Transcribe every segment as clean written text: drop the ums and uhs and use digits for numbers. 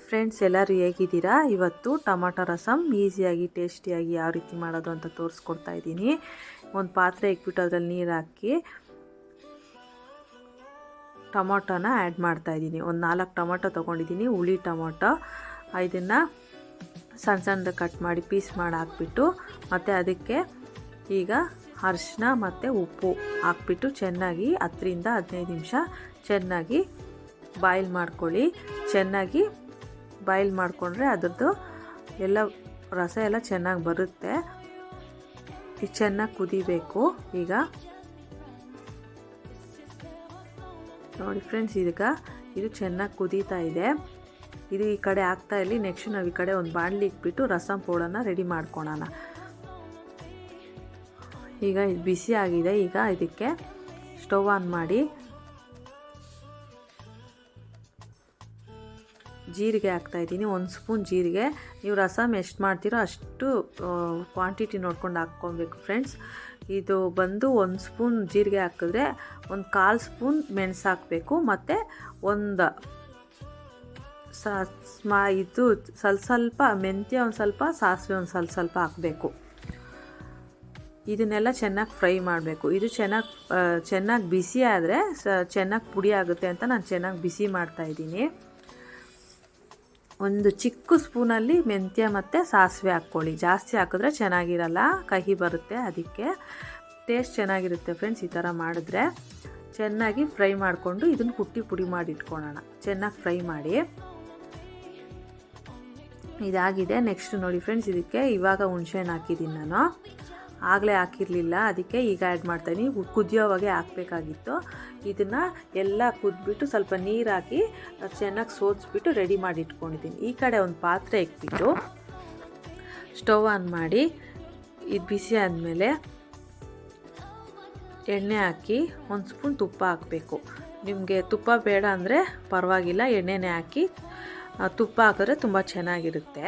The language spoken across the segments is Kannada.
ಫ್ರೆಂಡ್ಸ್, ಎಲ್ಲರೂ ಹೇಗಿದ್ದೀರಾ? ಇವತ್ತು ಟೊಮಾಟೊ ರಸಮ್ ಈಸಿಯಾಗಿ ಟೇಸ್ಟಿಯಾಗಿ ಯಾವ ರೀತಿ ಮಾಡೋದು ಅಂತ ತೋರಿಸ್ಕೊಡ್ತಾ ಇದ್ದೀನಿ. ಒಂದು ಪಾತ್ರೆ ಇಟ್ಬಿಟ್ಟು ಅದರಲ್ಲಿ ನೀರು ಹಾಕಿ ಟೊಮಾಟೋನ ಆ್ಯಡ್ ಮಾಡ್ತಾಯಿದ್ದೀನಿ. ಒಂದು 4 ಟೊಮಾಟೊ ತೊಗೊಂಡಿದ್ದೀನಿ, ಹುಳಿ ಟೊಮಾಟೊ. ಇದನ್ನು ಸಣ್ಣ ಸಣ್ಣದಾಗಿ ಕಟ್ ಮಾಡಿ ಪೀಸ್ ಮಾಡಿ ಹಾಕ್ಬಿಟ್ಟು ಮತ್ತು ಅದಕ್ಕೆ ಈಗ ಅರಿಶಿನ ಮತ್ತು ಉಪ್ಪು ಹಾಕ್ಬಿಟ್ಟು ಚೆನ್ನಾಗಿ 10 ರಿಂದ 15 ನಿಮಿಷ ಚೆನ್ನಾಗಿ ಬಾಯ್ಲ್ ಮಾಡ್ಕೊಳ್ಳಿ. ಚೆನ್ನಾಗಿ ಬಾಯ್ಲ್ ಮಾಡಿಕೊಂಡ್ರೆ ಅದರದ್ದು ಎಲ್ಲ ರಸ ಎಲ್ಲ ಚೆನ್ನಾಗಿ ಬರುತ್ತೆ. ಇದು ಚೆನ್ನಾಗಿ ಕುದಿಬೇಕು. ಈಗ ನೋಡಿ ಫ್ರೆಂಡ್ಸ್, ಈಗ ಇದು ಚೆನ್ನಾಗಿ ಕುದೀತಾ ಇದೆ. ಇದು ಈ ಕಡೆ ಆಗ್ತಾ ಇರಲಿ. ನೆಕ್ಸ್ಟ್ ನಾವು ಈ ಕಡೆ ಒಂದು ಬಾಣಲಿ ಇಟ್ಬಿಟ್ಟು ರಸಮ್ ಪೌಡರ್ನ ರೆಡಿ ಮಾಡ್ಕೊಳ್ಳೋಣ. ಈಗ ಇದು ಬಿಸಿ ಆಗಿದೆ. ಈಗ ಇದಕ್ಕೆ ಸ್ಟವ್ ಆನ್ ಮಾಡಿ ಜೀರಿಗೆ ಹಾಕ್ತಾಯಿದ್ದೀನಿ. 1 ಸ್ಪೂನ್ ಜೀರಿಗೆ. ನೀವು ರಸಮ್ ಎಷ್ಟು ಮಾಡ್ತೀರೋ ಅಷ್ಟು ಕ್ವಾಂಟಿಟಿ ನೋಡ್ಕೊಂಡು ಹಾಕ್ಕೊಬೇಕು ಫ್ರೆಂಡ್ಸ್. ಇದು ಬಂದು 1 ಸ್ಪೂನ್ ಜೀರಿಗೆ ಹಾಕಿದ್ರೆ 1/4 ಸ್ಪೂನ್ ಮೆಣಸು ಹಾಕಬೇಕು. ಮತ್ತು ಒಂದು ಇದು ಸ್ವಲ್ಪ ಮೆಂತ್ಯ, ಒಂದು ಸ್ವಲ್ಪ ಸಾಸಿವೆ, ಒಂದು ಸ್ವಲ್ಪ ಹಾಕಬೇಕು. ಇದನ್ನೆಲ್ಲ ಚೆನ್ನಾಗಿ ಫ್ರೈ ಮಾಡಬೇಕು. ಇದು ಚೆನ್ನಾಗಿ ಬಿಸಿ ಆದರೆ ಚೆನ್ನಾಗಿ ಪುಡಿ ಆಗುತ್ತೆ ಅಂತ ನಾನು ಚೆನ್ನಾಗಿ ಬಿಸಿ ಮಾಡ್ತಾಯಿದ್ದೀನಿ. ಒಂದು ಚಿಕ್ಕ ಸ್ಪೂನಲ್ಲಿ ಮೆಂತ್ಯ ಮತ್ತು ಸಾಸಿವೆ ಹಾಕ್ಕೊಳ್ಳಿ. ಜಾಸ್ತಿ ಹಾಕಿದ್ರೆ ಚೆನ್ನಾಗಿರಲ್ಲ, ಕಹಿ ಬರುತ್ತೆ. ಅದಕ್ಕೆ ಟೇಸ್ಟ್ ಚೆನ್ನಾಗಿರುತ್ತೆ ಫ್ರೆಂಡ್ಸ್. ಈ ಥರ ಮಾಡಿದ್ರೆ ಚೆನ್ನಾಗಿ ಫ್ರೈ ಮಾಡಿಕೊಂಡು ಇದನ್ನು ಪುಡಿ ಮಾಡಿ ಇಟ್ಕೊಳ್ಳೋಣ. ಚೆನ್ನಾಗಿ ಫ್ರೈ ಮಾಡಿ ಇದಾಗಿದೆ. ನೆಕ್ಸ್ಟ್ ನೋಡಿ ಫ್ರೆಂಡ್ಸ್, ಇದಕ್ಕೆ ಇವಾಗ ಹುಣಸೆಹಣ್ಣು ಹಾಕಿದ್ದೀನಿ ನಾನು. ಆಗಲೇ ಹಾಕಿರಲಿಲ್ಲ, ಅದಕ್ಕೆ ಈಗ ಆ್ಯಡ್ ಮಾಡ್ತಾಯಿದ್ದೀನಿ. ಕುದಿಯೋವಾಗೆ ಹಾಕಬೇಕಾಗಿತ್ತು. ಇದನ್ನು ಎಲ್ಲ ಕುದ್ಬಿಟ್ಟು ಸ್ವಲ್ಪ ನೀರು ಹಾಕಿ ಚೆನ್ನಾಗಿ ಸೋದಿಸ್ಬಿಟ್ಟು ರೆಡಿ ಮಾಡಿ ಇಟ್ಕೊಂಡಿದ್ದೀನಿ. ಈ ಕಡೆ ಒಂದು ಪಾತ್ರೆ ಇಟ್ಬಿಟ್ಟು ಸ್ಟವ್ ಆನ್ ಮಾಡಿ ಇದು ಬಿಸಿ ಆದಮೇಲೆ ಎಣ್ಣೆ ಹಾಕಿ 1 ಸ್ಪೂನ್ ತುಪ್ಪ ಹಾಕಬೇಕು. ನಿಮಗೆ ತುಪ್ಪ ಬೇಡ ಅಂದರೆ ಪರವಾಗಿಲ್ಲ, ಎಣ್ಣೆನೇ ಹಾಕಿ. ತುಪ್ಪ ಹಾಕಿದ್ರೆ ತುಂಬ ಚೆನ್ನಾಗಿರುತ್ತೆ.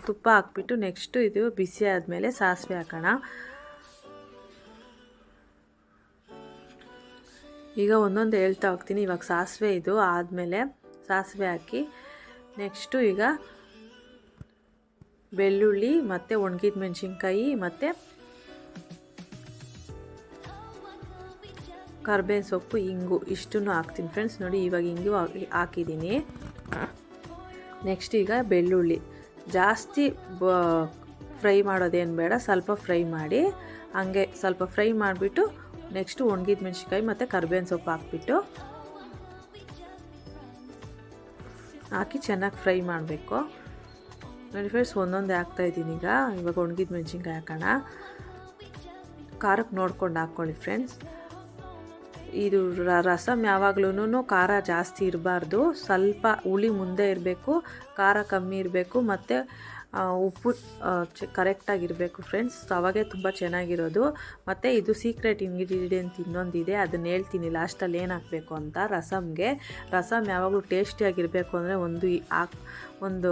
ತುಪ್ಪ ಹಾಕ್ಬಿಟ್ಟು ನೆಕ್ಸ್ಟು ಇದು ಬಿಸಿ ಆದಮೇಲೆ ಸಾಸಿವೆ ಹಾಕೋಣ. ಈಗ ಒಂದೊಂದು ಹೇಳ್ತಾ ಹೋಗ್ತೀನಿ. ಇವಾಗ ಸಾಸಿವೆ ಇದು ಆದಮೇಲೆ ಸಾಸಿವೆ ಹಾಕಿ ನೆಕ್ಸ್ಟು ಈಗ ಬೆಳ್ಳುಳ್ಳಿ ಮತ್ತು ಒಣಗಿದ ಮೆಣಸಿನ್ಕಾಯಿ ಮತ್ತು ಕರ್ಬೇವಿನ ಸೊಪ್ಪು, ಇಂಗು ಇಷ್ಟನ್ನು ಹಾಕ್ತೀನಿ ಫ್ರೆಂಡ್ಸ್. ನೋಡಿ ಇವಾಗ ಇಂಗು ಹಾಕಿದ್ದೀನಿ. ನೆಕ್ಸ್ಟ್ ಈಗ ಬೆಳ್ಳುಳ್ಳಿ ಜಾಸ್ತಿ ಫ್ರೈ ಮಾಡೋದೇನು ಬೇಡ, ಸ್ವಲ್ಪ ಫ್ರೈ ಮಾಡಿ ಹಂಗೆ ಸ್ವಲ್ಪ ಫ್ರೈ ಮಾಡಿಬಿಟ್ಟು ನೆಕ್ಸ್ಟು ಒಣಗಿದ ಮೆಣಸಿನ್ಕಾಯಿ ಮತ್ತು ಕರ್ಬೇವಿನ ಸೊಪ್ಪು ಹಾಕಿ ಚೆನ್ನಾಗಿ ಫ್ರೈ ಮಾಡಬೇಕು. ನೋಡಿ ಫ್ರೆಂಡ್ಸ್, ಒಂದೊಂದೇ ಹಾಕ್ತಾಯಿದ್ದೀನಿ. ಇವಾಗ ಒಣಗಿದ ಮೆಣಸಿನ್ಕಾಯಿ ಹಾಕೋಣ. ಖಾರಕ್ಕೆ ನೋಡ್ಕೊಂಡು ಹಾಕ್ಕೊಳ್ಳಿ ಫ್ರೆಂಡ್ಸ್. ಇದು ರಸಮ್ ಯಾವಾಗ್ಲೂ ಖಾರ ಜಾಸ್ತಿ ಇರಬಾರ್ದು. ಸ್ವಲ್ಪ ಹುಳಿ ಮುಂದೆ ಇರಬೇಕು, ಖಾರ ಕಮ್ಮಿ ಇರಬೇಕು, ಮತ್ತು ಉಪ್ಪು ಕರೆಕ್ಟಾಗಿರಬೇಕು ಫ್ರೆಂಡ್ಸ್. ಅವಾಗೇ ತುಂಬ ಚೆನ್ನಾಗಿರೋದು. ಮತ್ತು ಇದು ಸೀಕ್ರೆಟ್ ಇಂಗ್ರೀಡಿಯೆಂಟ್ ಇನ್ನೊಂದಿದೆ, ಅದನ್ನು ಹೇಳ್ತೀನಿ ಲಾಸ್ಟಲ್ಲಿ ಏನು ಹಾಕಬೇಕು ಅಂತ. ರಸಮ್ ಯಾವಾಗಲೂ ಟೇಸ್ಟಿಯಾಗಿರಬೇಕು ಅಂದರೆ ಒಂದು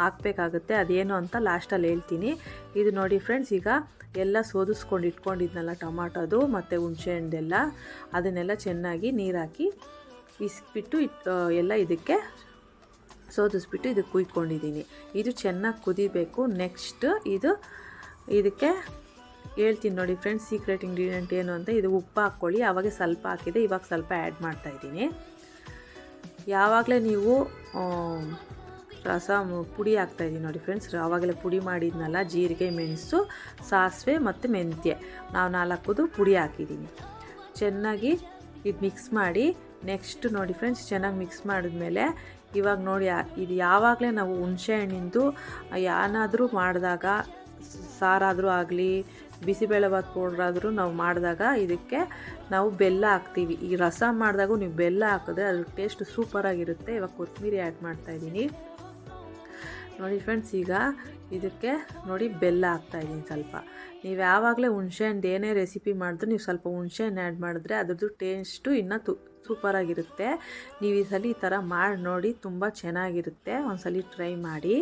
ಹಾಕಬೇಕಾಗುತ್ತೆ. ಅದೇನು ಅಂತ ಲಾಸ್ಟಲ್ಲಿ ಹೇಳ್ತೀನಿ. ಇದು ನೋಡಿ ಫ್ರೆಂಡ್ಸ್, ಈಗ ಎಲ್ಲ ಸೋದಿಸ್ಕೊಂಡು ಇಟ್ಕೊಂಡಿದ್ನಲ್ಲ ಟೊಮಾಟೋದು ಮತ್ತು ಹುಣಸೆಹಣ್ಣೆಲ್ಲ, ಅದನ್ನೆಲ್ಲ ಚೆನ್ನಾಗಿ ನೀರು ಹಾಕಿ ಇಸ್ಬಿಟ್ಟು ಎಲ್ಲ ಇದಕ್ಕೆ ಸೋದಿಸ್ಬಿಟ್ಟು ಇದಕ್ಕೆ ಕುಯ್ಕೊಂಡಿದ್ದೀನಿ. ಇದು ಚೆನ್ನಾಗಿ ಕುದಿಬೇಕು. ನೆಕ್ಸ್ಟ್ ಇದಕ್ಕೆ ಹೇಳ್ತೀನಿ ನೋಡಿ ಫ್ರೆಂಡ್ಸ್, ಸೀಕ್ರೆಟ್ ಇಂಗ್ರೀಡಿಯೆಂಟ್ ಏನು ಅಂತ. ಇದು ಉಪ್ಪು ಹಾಕ್ಕೊಳ್ಳಿ. ಆವಾಗೆ ಸ್ವಲ್ಪ ಹಾಕಿದೆ, ಇವಾಗ ಸ್ವಲ್ಪ ಆ್ಯಡ್ ಮಾಡ್ತಾಯಿದ್ದೀನಿ. ಯಾವಾಗಲೇ ನೀವು ರಸಮ್ ಪುಡಿ ಹಾಕ್ತಾಯಿದ್ದೀನಿ ನೋಡಿ ಫ್ರೆಂಡ್ಸ್. ಆವಾಗಲೇ ಪುಡಿ ಮಾಡಿದ್ನಲ್ಲ, ಜೀರಿಗೆ, ಮೆಣಸು, ಸಾಸಿವೆ ಮತ್ತು ಮೆಂತ್ಯ, ನಾವು 4 ಪುಡಿ ಹಾಕಿದ್ದೀನಿ. ಚೆನ್ನಾಗಿ ಇದು ಮಿಕ್ಸ್ ಮಾಡಿ ನೆಕ್ಸ್ಟ್ ನೋಡಿ ಫ್ರೆಂಡ್ಸ್, ಚೆನ್ನಾಗಿ ಮಿಕ್ಸ್ ಮಾಡಿದ್ಮೇಲೆ ಇವಾಗ ನೋಡಿ ಇದು ಯಾವಾಗಲೇ ನಾವು ಹುಣಸೆಹಣ್ಣಿಂದು ಏನಾದರೂ ಮಾಡಿದಾಗ, ಸಾರಾದರೂ ಆಗಲಿ ಬಿಸಿಬೇಳೆಭಾತ್ ಪೌಡ್ರಾದರೂ ನಾವು ಮಾಡಿದಾಗ ಇದಕ್ಕೆ ನಾವು ಬೆಲ್ಲ ಹಾಕ್ತೀವಿ. ಈ ರಸಮ್ ಮಾಡಿದಾಗೂ ನೀವು ಬೆಲ್ಲ ಹಾಕಿದ್ರೆ ಅದ್ರ ಟೇಸ್ಟ್ ಸೂಪರಾಗಿರುತ್ತೆ. ಇವಾಗ ಕೊತ್ತಂಬರಿ ಆ್ಯಡ್ ಮಾಡ್ತಾಯಿದ್ದೀನಿ ನೋಡಿ ಫ್ರೆಂಡ್ಸ್. ಈಗ ಇದಕ್ಕೆ ನೋಡಿ ಬೆಲ್ಲ ಹಾಕ್ತಾಯಿದ್ದೀನಿ ಸ್ವಲ್ಪ. ನೀವು ಯಾವಾಗಲೇ ಹುಣಸೆಹಣ್ಣು ಏನೇ ರೆಸಿಪಿ ಮಾಡಿದ್ರು ನೀವು ಸ್ವಲ್ಪ ಹುಣಸೆಹಣ್ಣು ಆ್ಯಡ್ ಮಾಡಿದ್ರೆ ಅದ್ರದ್ದು ಟೇಸ್ಟು ಇನ್ನೂ ಸೂಪರಾಗಿರುತ್ತೆ. ನೀವು ಈ ಸಲ ಈ ಥರ ಮಾಡಿ ನೋಡಿ, ತುಂಬ ಚೆನ್ನಾಗಿರುತ್ತೆ. ಒಂದ್ಸಲ ಟ್ರೈ ಮಾಡಿ.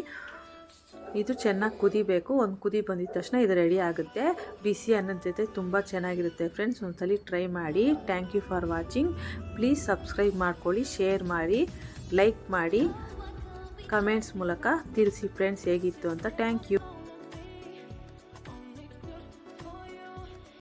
ಇದು ಚೆನ್ನಾಗಿ ಕುದಿಬೇಕು. ಒಂದು ಕುದಿ ಬಂದಿದ ತಕ್ಷಣ ಇದು ರೆಡಿ ಆಗುತ್ತೆ. ಬಿಸಿ ಅನ್ನದ ಜೊತೆ ತುಂಬ ಚೆನ್ನಾಗಿರುತ್ತೆ ಫ್ರೆಂಡ್ಸ್. ಒಂದ್ಸಲಿ ಟ್ರೈ ಮಾಡಿ. Thank you for watching. Please subscribe ಮಾಡ್ಕೊಳ್ಳಿ, ಶೇರ್ ಮಾಡಿ. ಲೈಕ್ ಮಾಡಿ, ಕಮೆಂಟ್ಸ್ ಮೂಲಕ ತಿಳಿಸಿ ಫ್ರೆಂಡ್ಸ್ ಹೇಗಿತ್ತು ಅಂತ. Thank you.